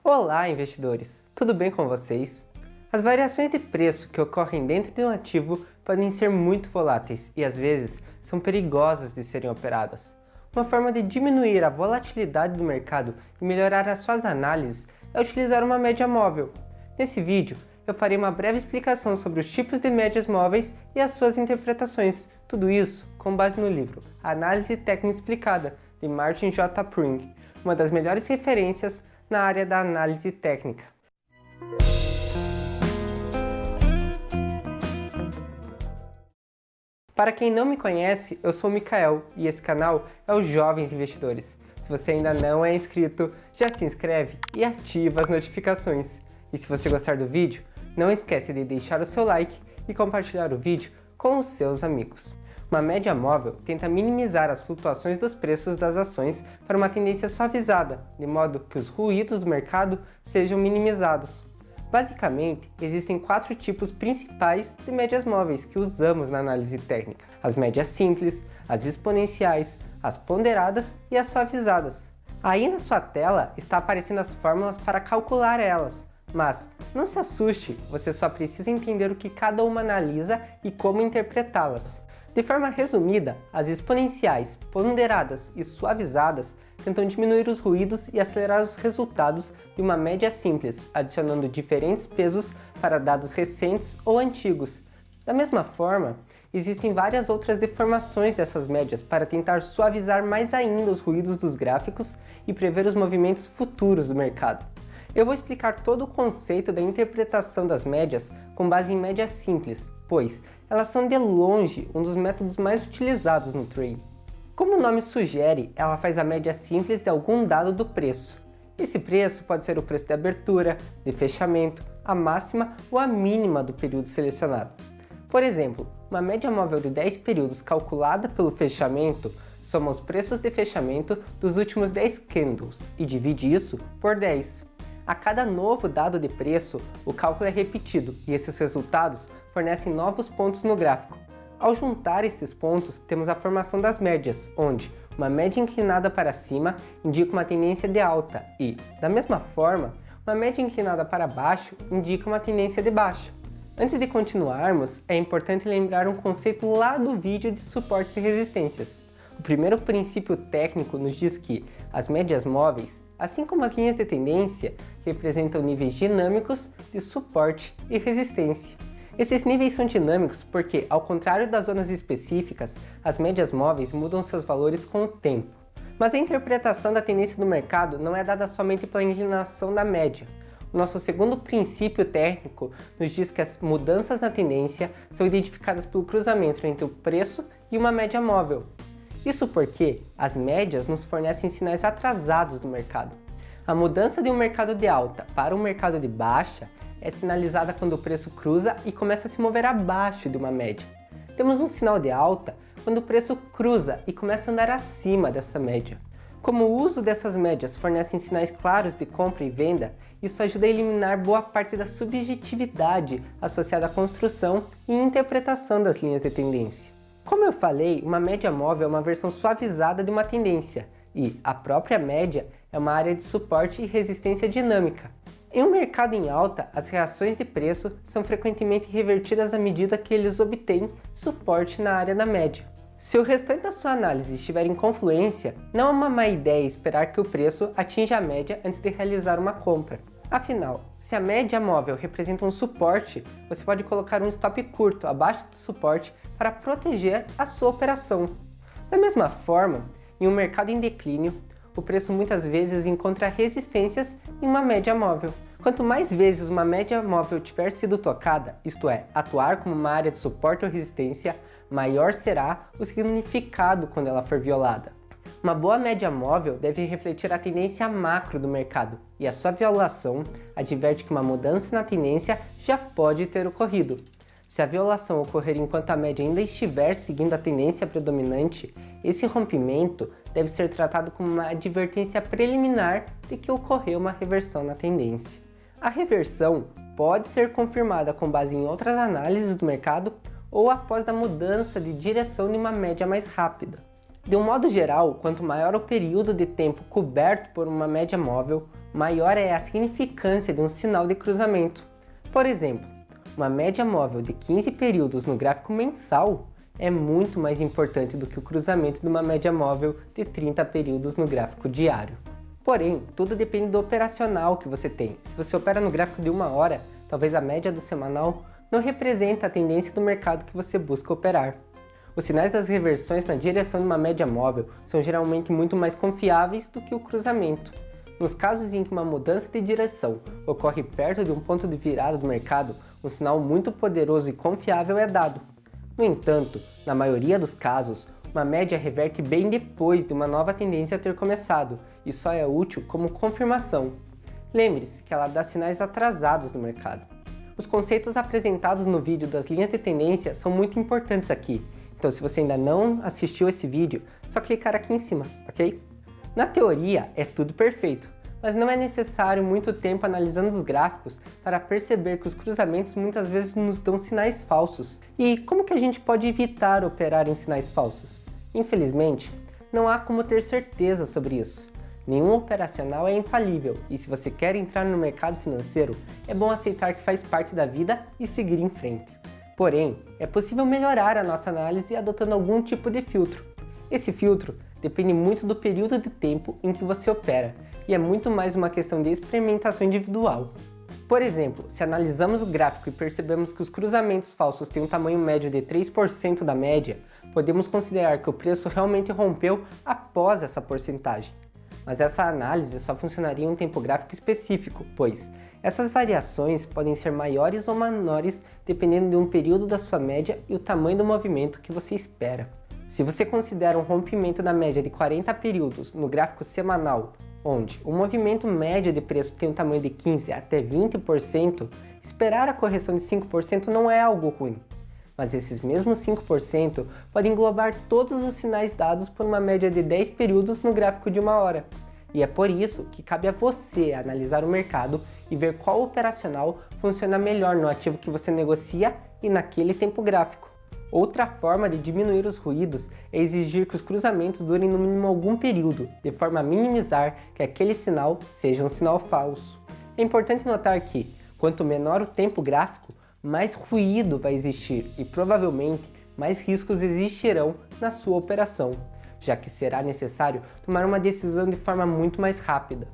Olá, investidores! Tudo bem com vocês? As variações de preço que ocorrem dentro de um ativo podem ser muito voláteis e, às vezes, são perigosas de serem operadas. Uma forma de diminuir a volatilidade do mercado e melhorar as suas análises é utilizar uma média móvel. Nesse vídeo, eu farei uma breve explicação sobre os tipos de médias móveis e as suas interpretações, tudo isso com base no livro Análise Técnica Explicada, de Martin J. Pring, uma das melhores referências na área da análise técnica. Para quem não me conhece, eu sou o Mikael e esse canal é os Jovens Investidores. Se você ainda não é inscrito, já se inscreve e ativa as notificações. E se você gostar do vídeo, não esquece de deixar o seu like e compartilhar o vídeo com os seus amigos. Uma média móvel tenta minimizar as flutuações dos preços das ações para uma tendência suavizada, de modo que os ruídos do mercado sejam minimizados. Basicamente, existem 4 tipos principais de médias móveis que usamos na análise técnica: as médias simples, as exponenciais, as ponderadas e as suavizadas. Aí na sua tela está aparecendo as fórmulas para calcular elas, mas não se assuste, você só precisa entender o que cada uma analisa e como interpretá-las. De forma resumida, as exponenciais, ponderadas e suavizadas tentam diminuir os ruídos e acelerar os resultados de uma média simples, adicionando diferentes pesos para dados recentes ou antigos. Da mesma forma, existem várias outras deformações dessas médias para tentar suavizar mais ainda os ruídos dos gráficos e prever os movimentos futuros do mercado. Eu vou explicar todo o conceito da interpretação das médias com base em médias simples, pois elas são de longe um dos métodos mais utilizados no trade. Como o nome sugere, ela faz a média simples de algum dado do preço. Esse preço pode ser o preço de abertura, de fechamento, a máxima ou a mínima do período selecionado. Por exemplo, uma média móvel de 10 períodos calculada pelo fechamento soma os preços de fechamento dos últimos 10 candles e divide isso por 10. A cada novo dado de preço, o cálculo é repetido e esses resultados fornecem novos pontos no gráfico. Ao juntar estes pontos, temos a formação das médias, onde uma média inclinada para cima indica uma tendência de alta e, da mesma forma, uma média inclinada para baixo indica uma tendência de baixa. Antes de continuarmos, é importante lembrar um conceito lá do vídeo de suportes e resistências. O primeiro princípio técnico nos diz que as médias móveis, assim como as linhas de tendência, representam níveis dinâmicos de suporte e resistência. Esses níveis são dinâmicos porque, ao contrário das zonas específicas, as médias móveis mudam seus valores com o tempo. Mas a interpretação da tendência do mercado não é dada somente pela inclinação da média. O nosso segundo princípio técnico nos diz que as mudanças na tendência são identificadas pelo cruzamento entre o preço e uma média móvel. Isso porque as médias nos fornecem sinais atrasados do mercado. A mudança de um mercado de alta para um mercado de baixa é sinalizada quando o preço cruza e começa a se mover abaixo de uma média. Temos um sinal de alta quando o preço cruza e começa a andar acima dessa média. Como o uso dessas médias fornecem sinais claros de compra e venda, isso ajuda a eliminar boa parte da subjetividade associada à construção e interpretação das linhas de tendência. Como eu falei, uma média móvel é uma versão suavizada de uma tendência e a própria média é uma área de suporte e resistência dinâmica. Em um mercado em alta, as reações de preço são frequentemente revertidas à medida que eles obtêm suporte na área da média. Se o restante da sua análise estiver em confluência, não é uma má ideia esperar que o preço atinja a média antes de realizar uma compra. Afinal, se a média móvel representa um suporte, você pode colocar um stop curto abaixo do suporte para proteger a sua operação. Da mesma forma, em um mercado em declínio, o preço muitas vezes encontra resistências em uma média móvel. Quanto mais vezes uma média móvel tiver sido tocada, isto é, atuar como uma área de suporte ou resistência, maior será o significado quando ela for violada. Uma boa média móvel deve refletir a tendência macro do mercado, e a sua violação adverte que uma mudança na tendência já pode ter ocorrido. Se a violação ocorrer enquanto a média ainda estiver seguindo a tendência predominante, esse rompimento deve ser tratado como uma advertência preliminar de que ocorreu uma reversão na tendência. A reversão pode ser confirmada com base em outras análises do mercado ou após a mudança de direção de uma média mais rápida. De um modo geral, quanto maior o período de tempo coberto por uma média móvel, maior é a significância de um sinal de cruzamento. Por exemplo, uma média móvel de 15 períodos no gráfico mensal é muito mais importante do que o cruzamento de uma média móvel de 30 períodos no gráfico diário. Porém, tudo depende do operacional que você tem. Se você opera no gráfico de 1 hora, talvez a média do semanal não representa a tendência do mercado que você busca operar. Os sinais das reversões na direção de uma média móvel são geralmente muito mais confiáveis do que o cruzamento. Nos casos em que uma mudança de direção ocorre perto de um ponto de virada do mercado, um sinal muito poderoso e confiável é dado. No entanto, na maioria dos casos, uma média reverte bem depois de uma nova tendência ter começado e só é útil como confirmação. Lembre-se que ela dá sinais atrasados no mercado. Os conceitos apresentados no vídeo das linhas de tendência são muito importantes aqui, então se você ainda não assistiu esse vídeo, só clicar aqui em cima, ok? Na teoria é tudo perfeito, mas não é necessário muito tempo analisando os gráficos para perceber que os cruzamentos muitas vezes nos dão sinais falsos. E como que a gente pode evitar operar em sinais falsos? Infelizmente, não há como ter certeza sobre isso. Nenhum operacional é infalível e se você quer entrar no mercado financeiro, é bom aceitar que faz parte da vida e seguir em frente. Porém, é possível melhorar a nossa análise adotando algum tipo de filtro. Esse filtro depende muito do período de tempo em que você opera e é muito mais uma questão de experimentação individual. Por exemplo, se analisamos o gráfico e percebemos que os cruzamentos falsos têm um tamanho médio de 3% da média, podemos considerar que o preço realmente rompeu após essa porcentagem. Mas essa análise só funcionaria em um tempo gráfico específico, pois essas variações podem ser maiores ou menores dependendo de um período da sua média e o tamanho do movimento que você espera. Se você considera um rompimento da média de 40 períodos no gráfico semanal, onde o movimento médio de preço tem um tamanho de 15 até 20%, esperar a correção de 5% não é algo ruim. Mas esses mesmos 5% podem englobar todos os sinais dados por uma média de 10 períodos no gráfico de 1 hora. E é por isso que cabe a você analisar o mercado e ver qual operacional funciona melhor no ativo que você negocia e naquele tempo gráfico. Outra forma de diminuir os ruídos é exigir que os cruzamentos durem no mínimo algum período, de forma a minimizar que aquele sinal seja um sinal falso. É importante notar que, quanto menor o tempo gráfico, mais ruído vai existir e provavelmente mais riscos existirão na sua operação, já que será necessário tomar uma decisão de forma muito mais rápida.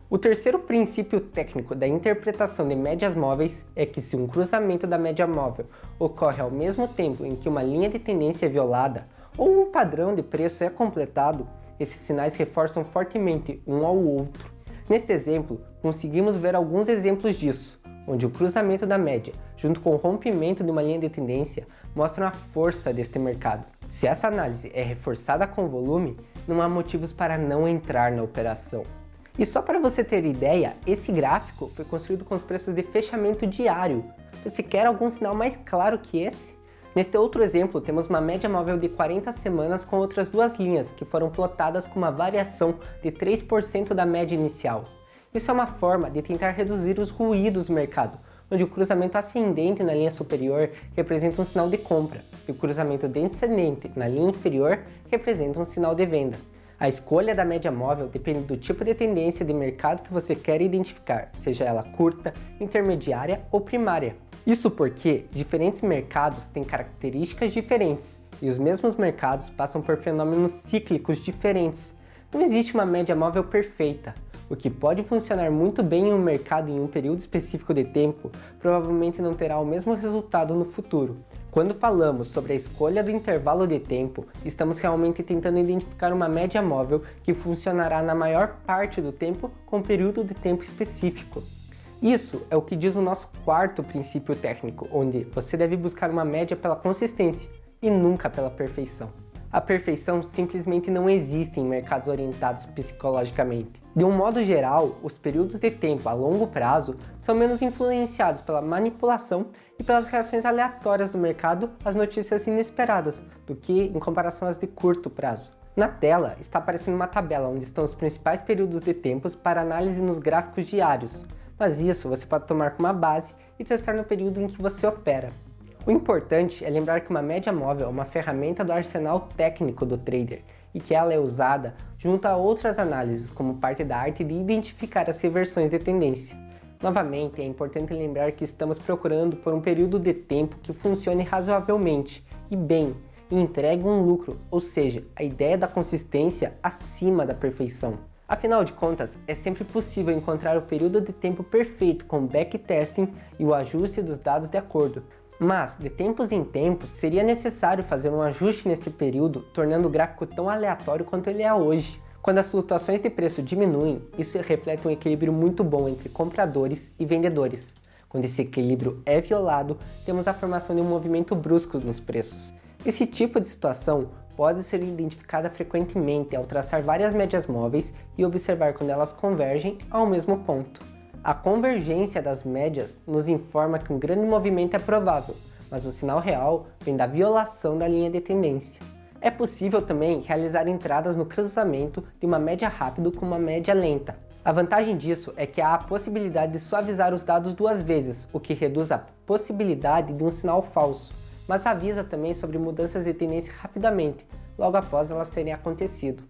O terceiro princípio técnico da interpretação de médias móveis é que se um cruzamento da média móvel ocorre ao mesmo tempo em que uma linha de tendência é violada ou um padrão de preço é completado, esses sinais reforçam fortemente um ao outro. Neste exemplo, conseguimos ver alguns exemplos disso, onde o cruzamento da média, junto com o rompimento de uma linha de tendência, mostram a força deste mercado. Se essa análise é reforçada com volume, não há motivos para não entrar na operação. E só para você ter ideia, esse gráfico foi construído com os preços de fechamento diário. Você quer algum sinal mais claro que esse? Neste outro exemplo, temos uma média móvel de 40 semanas com outras duas linhas que foram plotadas com uma variação de 3% da média inicial. Isso é uma forma de tentar reduzir os ruídos do mercado, onde o cruzamento ascendente na linha superior representa um sinal de compra e o cruzamento descendente na linha inferior representa um sinal de venda. A escolha da média móvel depende do tipo de tendência de mercado que você quer identificar, seja ela curta, intermediária ou primária. Isso porque diferentes mercados têm características diferentes e os mesmos mercados passam por fenômenos cíclicos diferentes. Não existe uma média móvel perfeita. O que pode funcionar muito bem em um mercado em um período específico de tempo, provavelmente não terá o mesmo resultado no futuro. Quando falamos sobre a escolha do intervalo de tempo, estamos realmente tentando identificar uma média móvel que funcionará na maior parte do tempo com um período de tempo específico. Isso é o que diz o nosso quarto princípio técnico, onde você deve buscar uma média pela consistência e nunca pela perfeição. A perfeição simplesmente não existe em mercados orientados psicologicamente. De um modo geral, os períodos de tempo a longo prazo são menos influenciados pela manipulação e pelas reações aleatórias do mercado às notícias inesperadas, do que em comparação às de curto prazo. Na tela está aparecendo uma tabela onde estão os principais períodos de tempos para análise nos gráficos diários, mas isso você pode tomar como uma base e testar no período em que você opera. O importante é lembrar que uma média móvel é uma ferramenta do arsenal técnico do trader e que ela é usada junto a outras análises como parte da arte de identificar as reversões de tendência. Novamente, é importante lembrar que estamos procurando por um período de tempo que funcione razoavelmente e bem, e entregue um lucro, ou seja, a ideia da consistência acima da perfeição. Afinal de contas, é sempre possível encontrar o período de tempo perfeito com backtesting e o ajuste dos dados de acordo. Mas, de tempos em tempos, seria necessário fazer um ajuste neste período, tornando o gráfico tão aleatório quanto ele é hoje. Quando as flutuações de preço diminuem, isso reflete um equilíbrio muito bom entre compradores e vendedores. Quando esse equilíbrio é violado, temos a formação de um movimento brusco nos preços. Esse tipo de situação pode ser identificada frequentemente ao traçar várias médias móveis e observar quando elas convergem ao mesmo ponto. A convergência das médias nos informa que um grande movimento é provável, mas o sinal real vem da violação da linha de tendência. É possível também realizar entradas no cruzamento de uma média rápida com uma média lenta. A vantagem disso é que há a possibilidade de suavizar os dados duas vezes, o que reduz a possibilidade de um sinal falso, mas avisa também sobre mudanças de tendência rapidamente, logo após elas terem acontecido.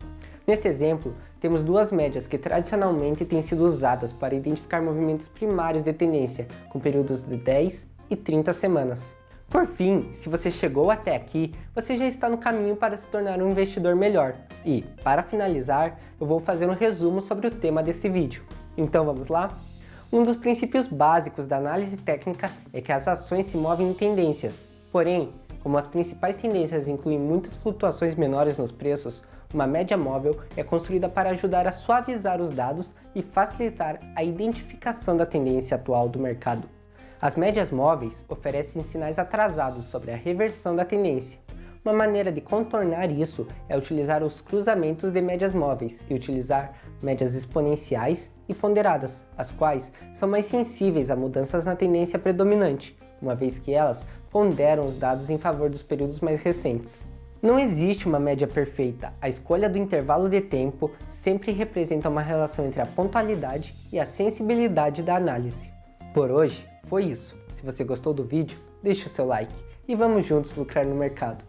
Neste exemplo, temos duas médias que tradicionalmente têm sido usadas para identificar movimentos primários de tendência, com períodos de 10 e 30 semanas. Por fim, se você chegou até aqui, você já está no caminho para se tornar um investidor melhor. E, para finalizar, eu vou fazer um resumo sobre o tema desse vídeo. Então vamos lá? Um dos princípios básicos da análise técnica é que as ações se movem em tendências. Porém, como as principais tendências incluem muitas flutuações menores nos preços, uma média móvel é construída para ajudar a suavizar os dados e facilitar a identificação da tendência atual do mercado. As médias móveis oferecem sinais atrasados sobre a reversão da tendência. Uma maneira de contornar isso é utilizar os cruzamentos de médias móveis e utilizar médias exponenciais e ponderadas, as quais são mais sensíveis a mudanças na tendência predominante, uma vez que elas ponderam os dados em favor dos períodos mais recentes. Não existe uma média perfeita, a escolha do intervalo de tempo sempre representa uma relação entre a pontualidade e a sensibilidade da análise. Por hoje, foi isso. Se você gostou do vídeo, deixe o seu like e vamos juntos lucrar no mercado.